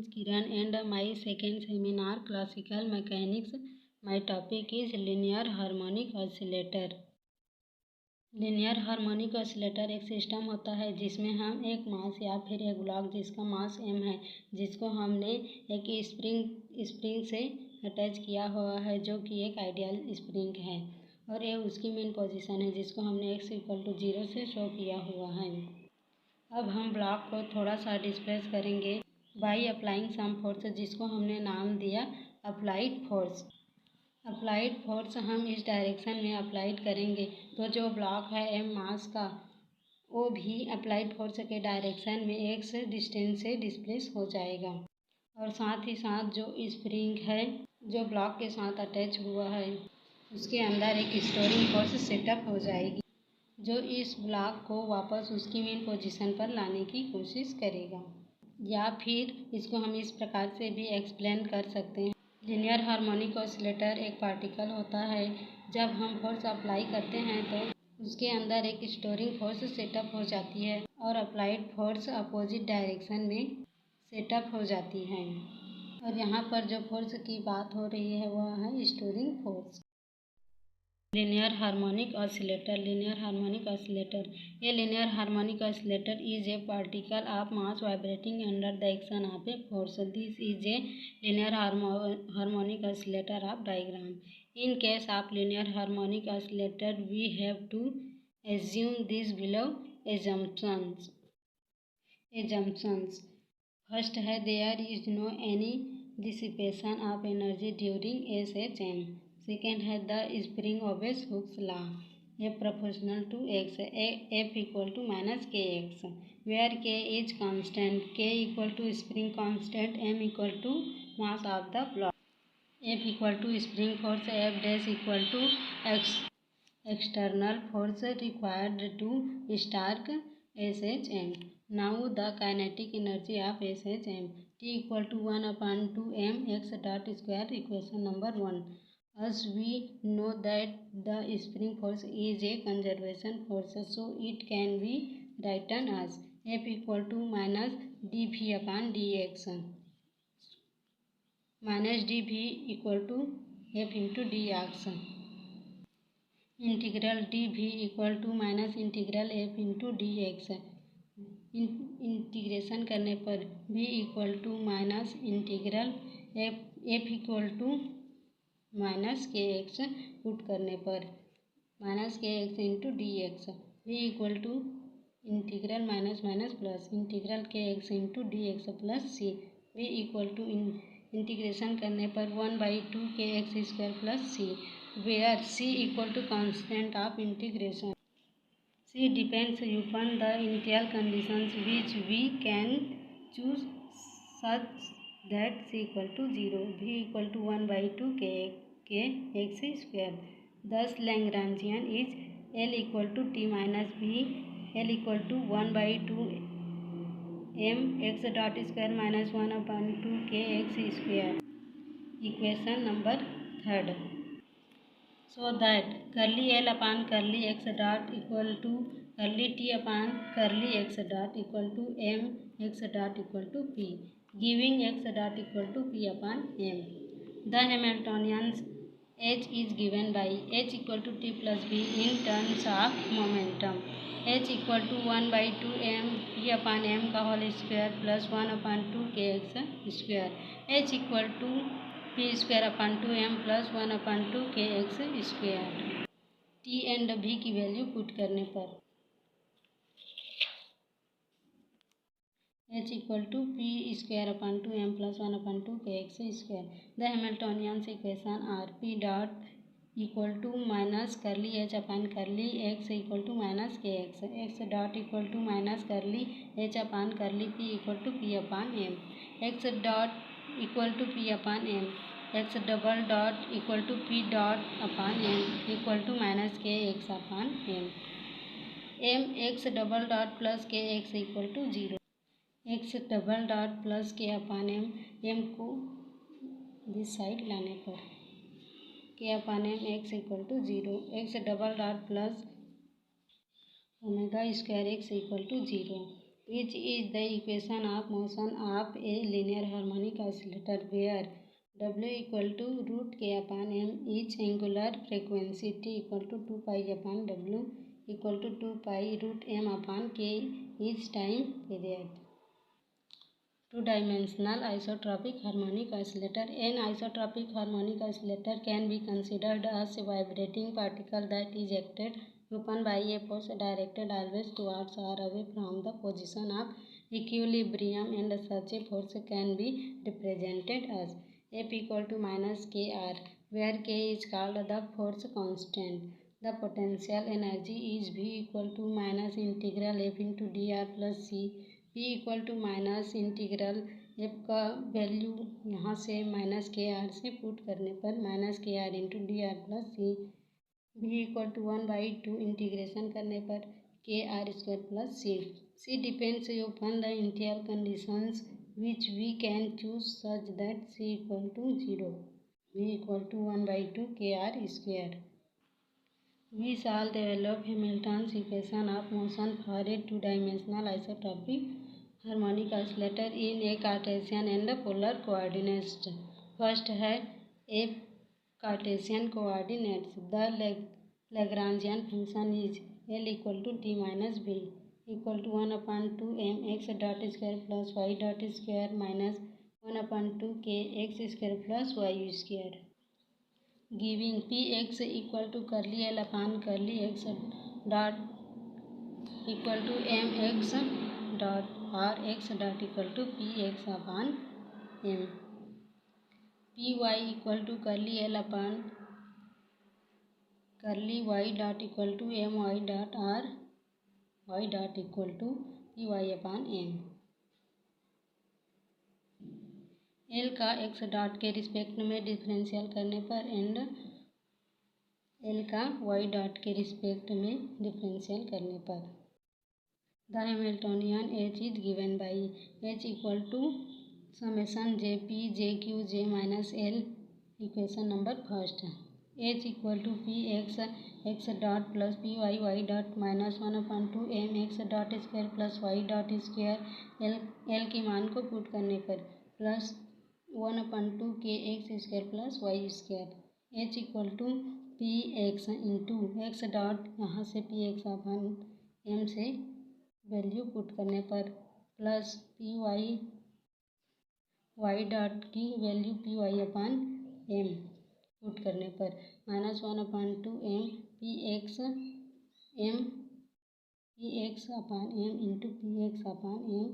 is Kiran and my second seminar classical mechanics. My topic is linear harmonic oscillator. Linear harmonic oscillator एक system होता है जिसमें हम एक मास या फिर एक ब्लॉक जिसका मास m है, जिसको हमने एक स्प्रिंग से अटैच किया हुआ है जो कि एक आइडियल स्प्रिंग है, और ये उसकी मेन पोजीशन है जिसको हमने x=0 से शो किया हुआ है। अब हम ब्लॉक को थोड़ा सा डिस्प्लेस करेंगे बाई अप्लाइंग सम फोर्स, जिसको हमने नाम दिया अप्लाइड फोर्स। अप्लाइड फोर्स हम इस डायरेक्शन में अप्लाइड करेंगे तो जो ब्लॉक है m मास का वो भी अप्लाइड फोर्स के डायरेक्शन में x डिस्टेंस से डिस्प्लेस हो जाएगा, और साथ ही साथ जो स्प्रिंग है जो ब्लॉक के साथ अटैच हुआ है उसके अंदर एक स्टोरिंग फोर्स सेटअप हो जाएगी जो इस ब्लॉक को वापस उसकी मेन पोजीशन पर लाने की कोशिश करेगा। या फिर इसको हम इस प्रकार से भी एक्सप्लेन कर सकते हैं। लीनियर हार्मोनिक ऑसिलेटर एक पार्टिकल होता है, जब हम फोर्स अप्लाई करते हैं तो उसके अंदर एक स्टोरिंग फोर्स सेटअप हो जाती है और अप्लाइड फोर्स अपोजिट डायरेक्शन में सेटअप हो जाती है। और यहाँ पर जो फोर्स की बात हो रही है वह है storing force. Linear harmonic oscillator. Linear harmonic oscillator, a linear harmonic oscillator is a particle of mass vibrating under the action of a force. This is a linear harmonic oscillator of diagram. In case of linear harmonic oscillator, we have to assume these below assumptions. First है there is no any dissipation of energy during SHM. Second है the spring obeys Hooke's law, F proportional to x, F equal to minus kx, where k is constant, k equal to spring constant, m equal to mass of the block, F equal to spring force, F dash equal to external force required to start SHM. Now the kinetic energy of SHM, T equal to 1/2 mx dot square, equation number 1. As we know that the spring force is a conservation force, so it can be written as F equal to minus dv/dx, minus dv equal to F into dx, integral dv equal to minus integral F into dx, integration करने पर v equal to minus integral f equal to minus के X put करने पर minus के X into D X, V equal to integral minus minus plus integral K X into D X plus C, V equal to integration करने पर 1/2 के x square plus C, where C equal to constant of integration. C depends upon the initial conditions which we can choose such that c equal to 0, v equal to 1/2 k x square. Thus Lagrangian is L equal to t minus v, L equal to 1/2 m x dot square minus 1/2 k x square. Equation number 3rd. So that curly L upon curly x dot equal to curly t upon curly x dot equal to m x dot equal to p, giving x dot equal to p upon m. The Hamiltonian h is given by h equal to t plus b in terms of momentum. h equal to 1/2 m p upon m का whole square plus 1/2 k x square, h equal to p square upon 2m plus 1/2 के x square. T and v की value put करने पर h equal to p square upon 2m plus 1/2 के x square. The Hamiltonian equation are p dot equal to minus curly h upon curly x equal to minus के x dot equal to minus curly h upon करली p equal to p upon m, x dot equal to p upon m, x double dot equal to p dot upon m equal to minus के X upon m, m x double dot plus के x equal to 0, x double dot plus K upon m को this side लाने पर K upon m x equal to 0, x double dot plus omega square x equal to 0, Which is the equation of motion of a linear harmonic oscillator where W equal to root k upon m each angular frequency, T equal to 2 pi upon W equal to 2 pi root m upon k each time period. Two-dimensional isotropic harmonic oscillator. An isotropic harmonic oscillator can be considered as a vibrating particle that is acted upon by a force directed always towards or away from the position of equilibrium, and such a force can be represented as F equal to minus kr, where k is called the force constant. The potential energy is V equal to minus integral F into dr plus C. P equal to minus integral F का value यहाँ से minus K are से put करने पर minus K R into D R plus C. भी equal to 1/2 integration करने पर K are square plus C. C depends upon the initial conditions which we can choose such that c equal to 0. v equal to 1/2 k are square. We shall develop Hamilton's equation of motion for a two-dimensional isotropic harmonic oscillator in a Cartesian and polar coordinates. First है a Cartesian coordinates. The Lagrangian function is L equal to t minus b equal to 1/2 mx dot square plus y dot square minus 1/2 k x square plus y square. Giving px equal to curly L upon curly x dot equal to mx dot or x dot equal to px upon m. Py equal to curly L upon curly y dot equal to my dot or y dot equal to py upon m. L का x dot के respect में differential करने पर and L का y dot के respect में differential करने पर the Hamiltonian H is given by H equal to summation j p j q j minus L. Equation number first. H equal to P x x dot plus p y y dot minus 1/2 m x dot square plus y dot square. L की मान को put करने पर plus 1/2 के x square plus Y square. H equal to P x into x dot यहाँ से p x upon m से value put करने पर plus p y y dot की value p y upon m put करने पर minus 1/2 M p x upon m into p x upon M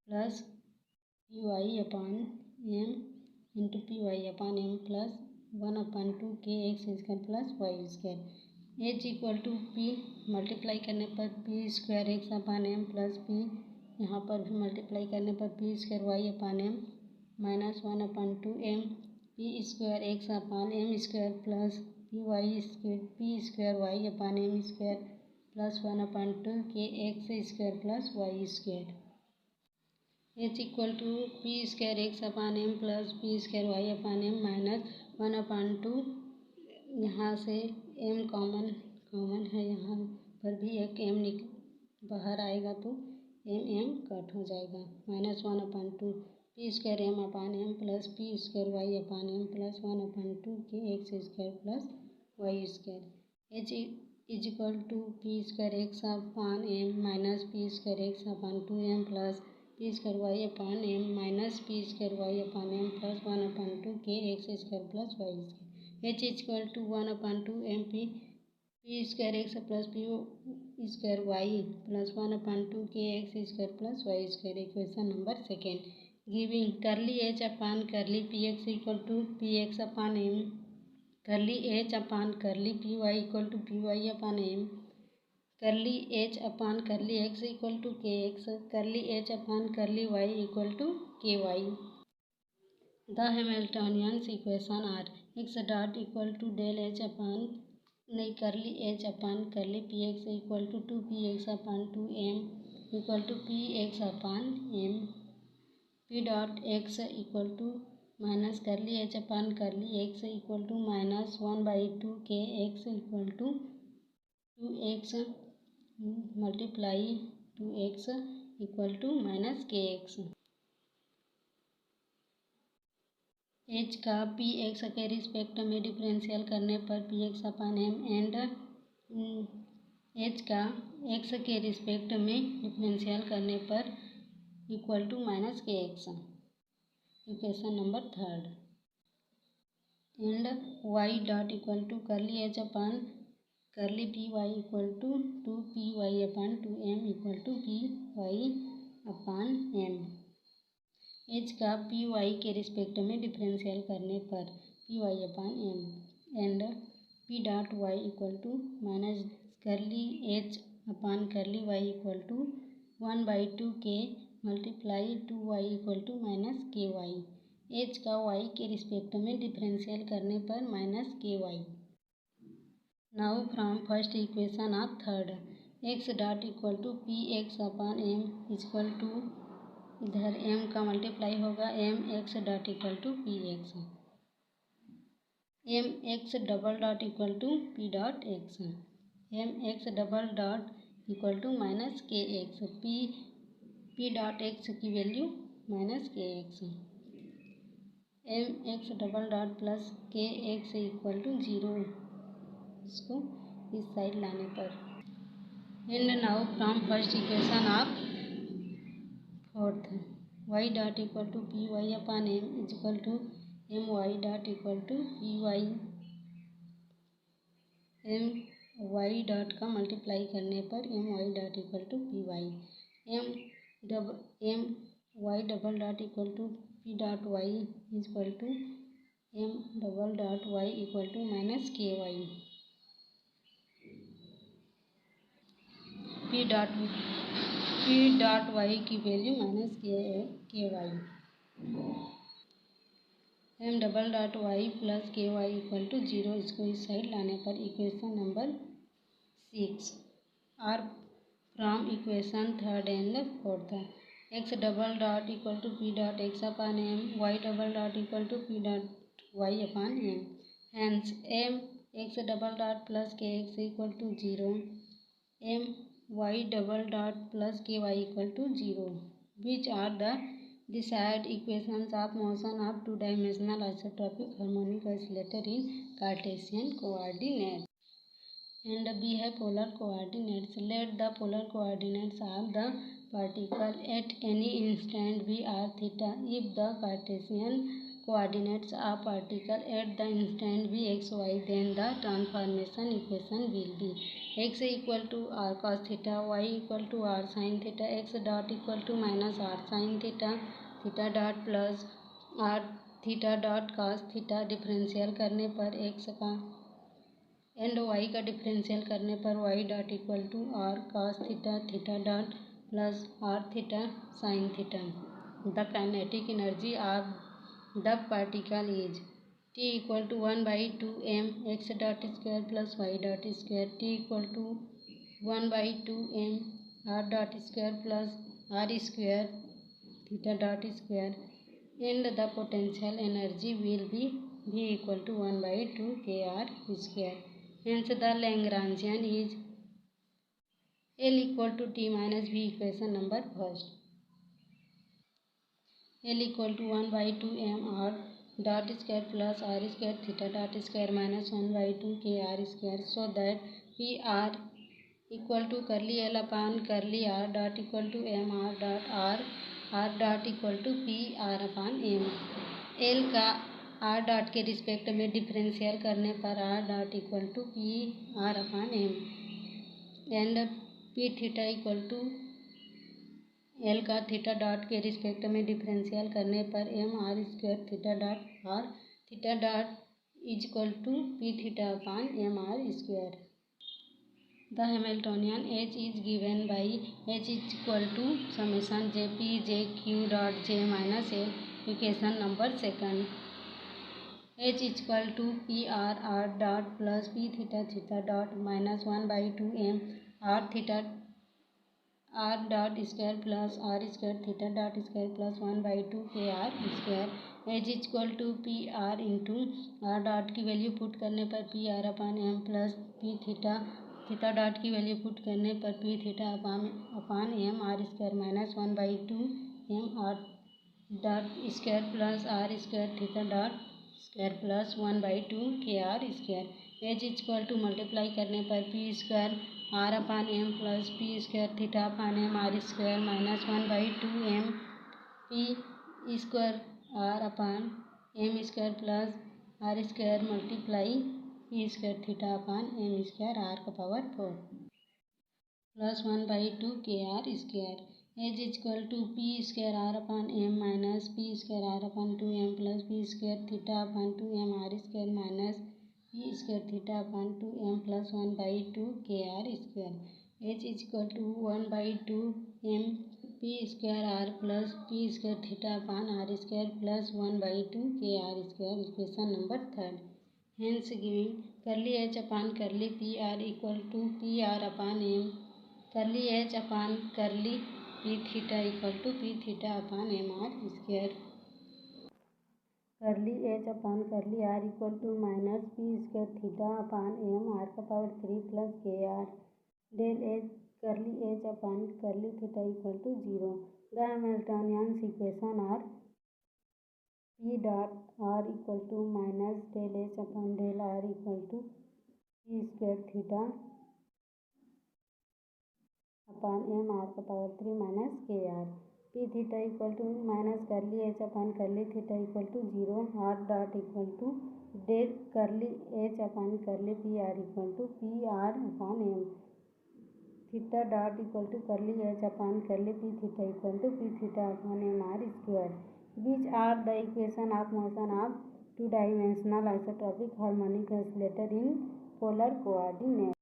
plus p y upon m into p y upon M plus 1/2 के x square plus Y square. H equal to P multiply करने पर P square X upon M plus P यहाँ पर भी multiply करने पर P square Y upon M minus 1/2 M P square X upon M square plus P square Y upon M square plus 1/2 के x square plus Y square. H equal to P square X upon M plus P square Y upon M minus 1/2 यहाँ से M common है, यहाँ पर भी एक M बाहर आएगा तो एम कट हो जाएगा. Minus 1/2 P square M upon M plus P square Y upon M plus 1/2 के x square plus Y square. H is equal to P square X upon M minus P square X upon 2m plus P square Y upon M minus P square Y upon M plus 1/2 के x square plus Y square. H is equal to 1/2 M P square X plus P square Y plus 1/2 के x square plus Y square. Equation number second. Giving curly H upon curly P X equal to P x upon M curly H upon curly P Y equal to P Y upon M curly H upon curly X equal to K X curly H upon curly Y equal to K Y. The Hamiltonian equation are X dot equal to del H upon नहीं करली H upon curly P X equal to 2 px upon 2m equal to P x upon M. P dot X equal to minus curly H upon curly X equal to minus 1/2 के x equal to 2x multiply 2x equal to minus के X. H का P X के respect में differential करने पर P x upon M and H का X के respect में डिफरेंशियल करने पर इक्वल टू माइनस के X. Equation number 3 and Y dot equal to curly H upon curly P Y equal to 2py upon 2m equal to P Y upon M. H का P Y के respect में differential करने पर P Y upon M and P dot Y equal to minus curly H upon curly Y equal to 1/2 K multiply 2y equal to minus के Y. H का Y के respect में differential करने पर minus के y. Now from first equation of third x dot equal to P x upon m equal to इधर m का multiply होगा m x dot equal to P x. M x double dot equal to P dot x. M x double dot equal to minus के x. P dot x की value minus के x. M x double dot plus के x equal to 0 इसको इस side लाने पर। And now from first equation of fourth y dot equal to P Y upon m equal to m y dot equal to P y. M y dot का multiply करने पर m y dot equal to P y. M Y double dot equal to P dot Y equal to m double dot Y equal to minus के y. P dot y की value minus के Y. M double dot Y plus K Y equal to 0 इसको इस side लाने पर equation number 6 are from equation third and fourth X double dot equal to P dot X upon M Y double dot equal to P dot Y upon M. Hence M x double dot plus के x equal to 0 M y double dot plus ky equal to 0 which are the desired equations of motion of two-dimensional isotropic harmonic oscillator in Cartesian coordinates. And we have polar coordinates. Let the polar coordinates of the particle at any instant be r theta if the Cartesian coordinates of particle at the instant be x y, then the transformation equation will be x equal to r cos theta, y equal to r sin theta, x dot equal to minus r sin theta, theta dot plus r theta dot cos theta। Differential करने पर x का and y का differential करने पर y dot equal to r cos theta theta dot plus r theta sin theta. The kinetic energy of the particle is t equal to 1/2 m x dot square plus y dot square t equal to 1/2 m r dot square plus r square theta dot square and the potential energy will be v equal to 1/2 k r square. Hence the Lagrangian is L equal to T minus V equation number first. L equal to 1/2 m r dot square plus r square theta dot square minus 1/2 k r square, so that P r equal to curly L upon curly r dot equal to m r dot r dot equal to P r upon m। L का r dot के respect में differential करने पर r dot equal to p r upon m and p theta equal to L का theta dot के respect में differential करने पर m r square theta dot r theta dot is equal to P theta upon m r square. The Hamiltonian H is given by H is equal to summation j p j q dot j minus L। Equation number second H is equal to P r dot plus P theta theta dot minus 1/2 m r theta r dot square plus r square theta dot square plus 1/2 k r square। H is equal to P r into r dot की value put करने पर P r अपन m plus P theta theta dot की value put करने पर p theta upon M r square minus 1/2 m r dot square plus r square theta dot square plus 1/2 k are square H equal to multiply करने पर P square r upon m plus P square theta upon M r square minus 1/2 M P square r upon m square plus r square multiply p square theta upon m square r का power 4 plus 1/2 k are square H equal to P square r upon m minus P square r upon 2m plus P square theta upon 2m r square minus P square theta upon 2m plus 1/2 k are square H equal to 1/2 M P square r plus P square theta upon r square plus 1/2 k are square equation number 3 hence giving curly H upon curly P R equal to P R upon M curly H upon curly P theta equal to P theta upon M r square curly H upon curly r equal to minus P square theta upon M R का power 3 plus k r del H curly H upon curly theta equal to 0 the Hamiltonian equation R P dot R equal to minus del H upon del R equal to P square theta upon M R का power 3 minus K R P theta equal to minus curly H upon curly theta equal to 0 R dot equal to del curly H upon curly P R equal to P R upon M theta dot equal to curly H upon curly P theta equal to P theta upon M r square which are the equation of motion of 2 dimensional isotropic harmonic oscillator in polar coordinate.